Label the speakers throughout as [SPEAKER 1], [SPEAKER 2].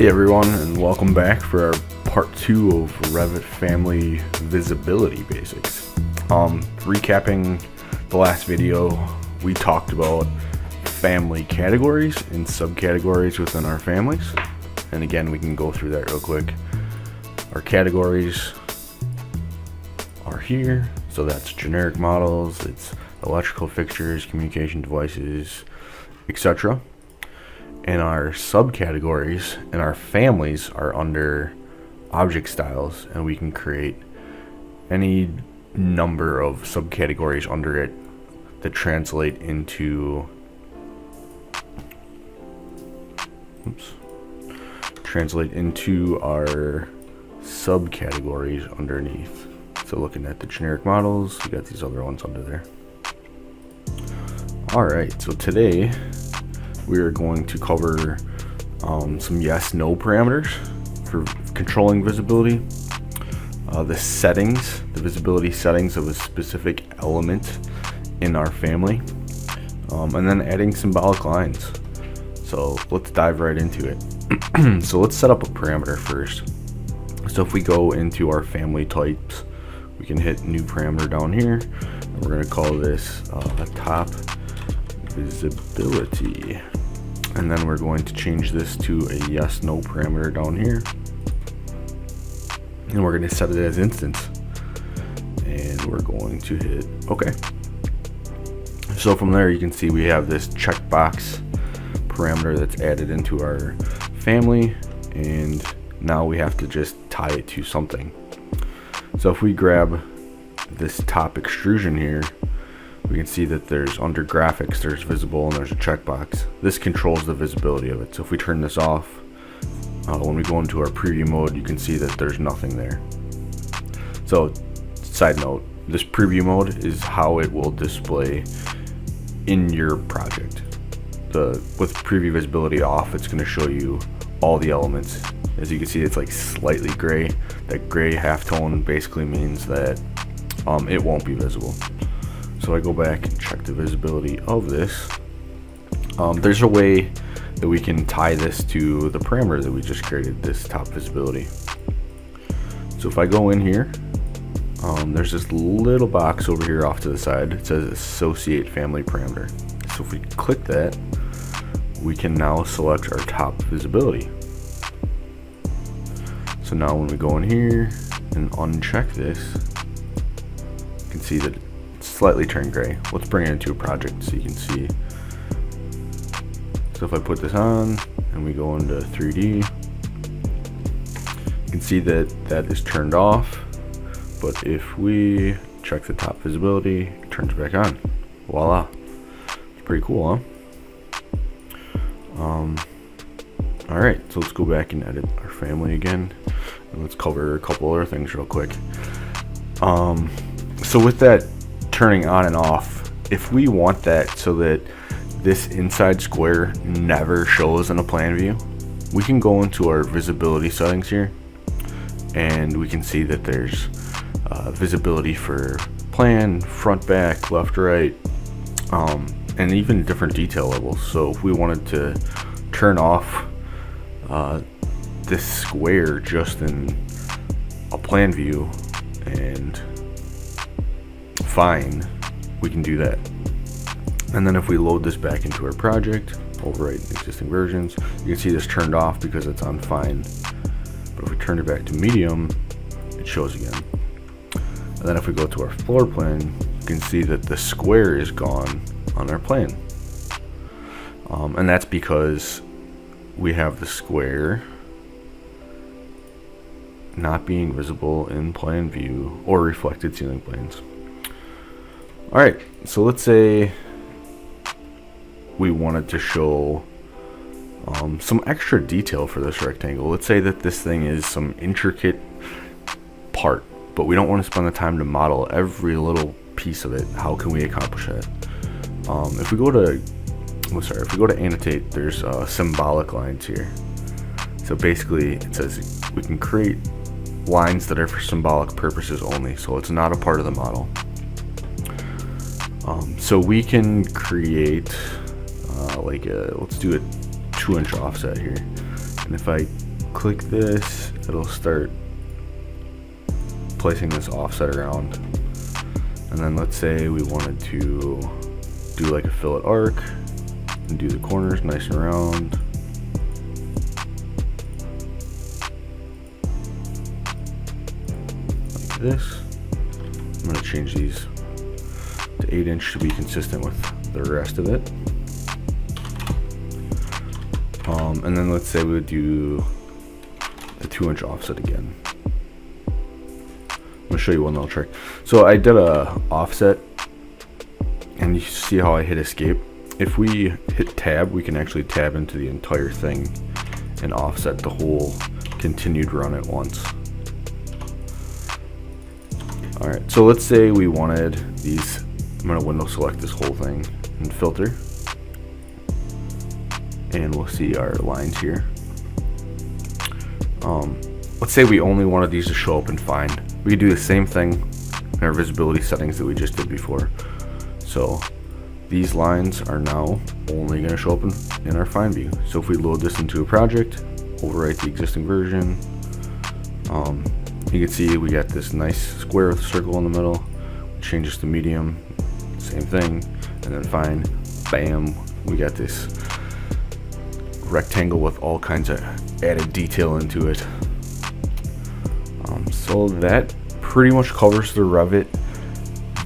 [SPEAKER 1] Hey everyone, and welcome back for our part 2 of Revit Family Visibility Basics. Recapping the last video, we talked about family categories and subcategories within our families. And again, we can go through that real quick. Our categories are here, so that's generic models, it's electrical fixtures, communication devices, etc. And our subcategories and our families are under object styles, and we can create any number of subcategories under it that translate into our subcategories underneath. So looking at the generic models, we got these other ones under there. Alright, so today we are going to cover some yes/no parameters for controlling visibility, the visibility settings of a specific element in our family, and then adding symbolic lines. So let's dive right into it. So let's set up a parameter first. So if we go into our family types, we can hit new parameter down here, and we're going to call this a top visibility. And then we're going to change this to a yes/no parameter down here, and we're going to set it as instance, and we're going to hit OK. So from there you can see we have this checkbox parameter that's added into our family, and now we have to just tie it to something. So if we grab this top extrusion here, we can see that there's under graphics, there's visible, and there's a checkbox. This controls the visibility of it. So if we turn this off, when we go into our preview mode, you can see that there's nothing there. So side note, this preview mode is how it will display in your project. With preview visibility off, it's going to show you all the elements. As you can see, it's like slightly gray. That gray halftone basically means that it won't be visible. So I go back and check the visibility of this. There's a way that we can tie this to the parameter that we just created, this top visibility. So if I go in here, there's this little box over here off to the side. It says associate family parameter. So if we click that, we can now select our top visibility. So now when we go in here and uncheck this, you can see that slightly turned gray. Let's bring it into a project so you can see. So if I put this on and we go into 3D, you can see that that is turned off, but if we check the top visibility, it turns back on. Voila. It's pretty cool, huh? Alright, so let's go back and edit our family again, and let's cover a couple other things real quick. So with that turning on and off, if we want that so that this inside square never shows in a plan view, we can go into our visibility settings here, and we can see that there's visibility for plan, front, back, left, right, and even different detail levels. So if we wanted to turn off this square just in a plan view and fine, we can do that. And then if we load this back into our project, overwrite existing versions, you can see this turned off because it's on fine. But if we turn it back to medium, it shows again. And then if we go to our floor plan, you can see that the square is gone on our plan. And that's because we have the square not being visible in plan view or reflected ceiling planes. Alright, so let's say we wanted to show some extra detail for this rectangle. Let's say that this thing is some intricate part, but we don't want to spend the time to model every little piece of it. How can we accomplish that? If we go to annotate, there's symbolic lines here. So basically it says we can create lines that are for symbolic purposes only, so it's not a part of the model. So we can create let's do a 2-inch offset here, and if I click this, it'll start placing this offset around. And then let's say we wanted to do like a fillet arc and do the corners nice and round. Like this. I'm going to change these to 8" to be consistent with the rest of it. And then let's say we would do a 2" offset again. I'm gonna show you one little trick. So I did a offset, and you see how I hit escape. If we hit tab, we can actually tab into the entire thing and offset the whole continued run at once. Alright, so let's say we wanted these. I'm gonna window select this whole thing and filter, and we'll see our lines here. Let's say we only wanted these to show up in Find. We could do the same thing in our visibility settings that we just did before. So these lines are now only going to show up in our Find view. So if we load this into a project, overwrite the existing version, you can see we got this nice square with a circle in the middle. Change this to medium, same thing, and then Find, bam, we got this rectangle with all kinds of added detail into it. So that pretty much covers the Revit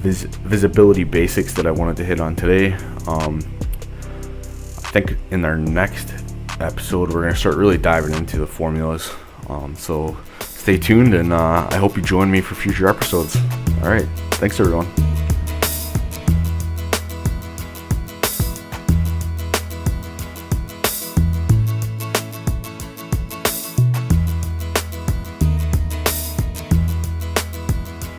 [SPEAKER 1] visibility basics that I wanted to hit on today. I think in our next episode we're going to start really diving into the formulas. So stay tuned, and I hope you join me for future episodes. Alright, thanks everyone.